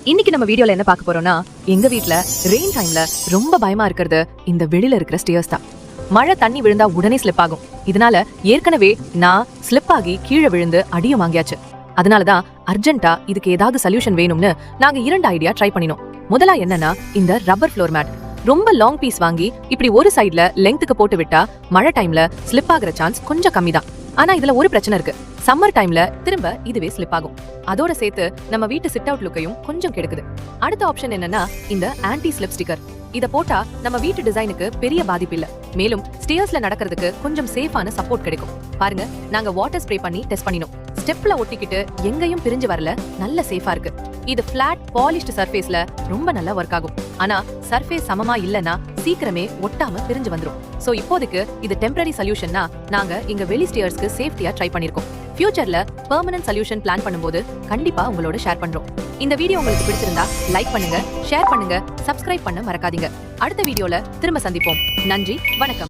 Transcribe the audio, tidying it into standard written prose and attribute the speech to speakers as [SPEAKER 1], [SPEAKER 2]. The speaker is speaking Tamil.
[SPEAKER 1] இன்னைக்கு நம்ம வீடியோல என்ன பார்க்க போறோம்னா, எங்க வீட்ல ரெயின் டைம்ல ரொம்ப பயமா இருக்கிறது இந்த வெளியில இருக்கிற ஸ்டேர்ஸ் தான். மழை தண்ணி விழுந்தா உடனே ஸ்லிப் ஆகும். இதனால ஏற்கனவே நான் ஸ்லிப் ஆகி கீழே விழுந்து அடியும் வாங்கியாச்சு. அதனாலதான் அர்ஜென்ட்டா இதுக்கு ஏதாவது சொல்யூஷன் வேணும்னு நாங்க 2 ஐடியா ட்ரை பண்ணினோம். முதலா என்னன்னா, இந்த ரப்பர் ஃப்ளோர் மேட் ரொம்ப லாங் பீஸ் வாங்கி இப்படி ஒரு சைடுல லெங்க்த்துக்கு போட்டு விட்டா மழை டைம்ல ஸ்லிப் ஆகுற சான்ஸ் கொஞ்சம் கம்மி தான். ஆனா இதுல ஒரு பிரச்சனை இருக்கு. சம்மர் டைம்ல திரும்ப இதுவே ஸ்லிப் ஆகும். அதோட சேர்த்து நம்ம வீட்டு சிட் அவுட் லுக்கையும் கொஞ்சம் கெடுக்குது. அடுத்த ஆப்ஷன் என்னன்னா, இந்த ஆன்டி ஸ்லிப் ஸ்டிக்கர். இத போட்டா நம்ம வீட்டு டிசைனுக்கு பெரிய பாதிப்பு இல்ல. மேலும் ஸ்டேர்ஸ்ல நடக்கிறதுக்கு கொஞ்சம் சேஃபான சப்போர்ட் கிடைக்கும். பாருங்க, நாங்க வாட்டர் ஸ்ப்ரே பண்ணி டெஸ்ட் பண்ணினோம். ஸ்டெப்ல ஒட்டிக்கிட்டு எங்கேயும் பிரிஞ்சு வரல, நல்ல சேஃபா இருக்கு. இது பிளாட் பாலிஷ்டு சர்ஃபேஸ்ல ரொம்ப நல்லா ஒர்க் ஆகும். ஆனா சர்ஃபேஸ் சமமா இல்லனா சீக்கிரமே ஒட்டாம பிரிஞ்சு வந்துரும். சோ இப்போதைக்கு இது டெம்பரரி சொல்யூஷன்னா நாங்க எங்க வெளி ஸ்டேர்ஸ்க்கு சேஃப்டியா ட்ரை பண்ணிருக்கோம். ஃபியூச்சர்ல பெர்மனன்ட் சொல்யூஷன் பிளான் பண்ணும்போது கண்டிப்பா உங்களோட ஷேர் பண்றோம். இந்த வீடியோ உங்களுக்கு பிடிச்சிருந்தா லைக் பண்ணுங்க, ஷேர் பண்ணுங்க, சப்ஸ்கிரைப் பண்ண மறக்காதீங்க. அடுத்த வீடியோல திரும்ப சந்திப்போம். நன்றி, வணக்கம்.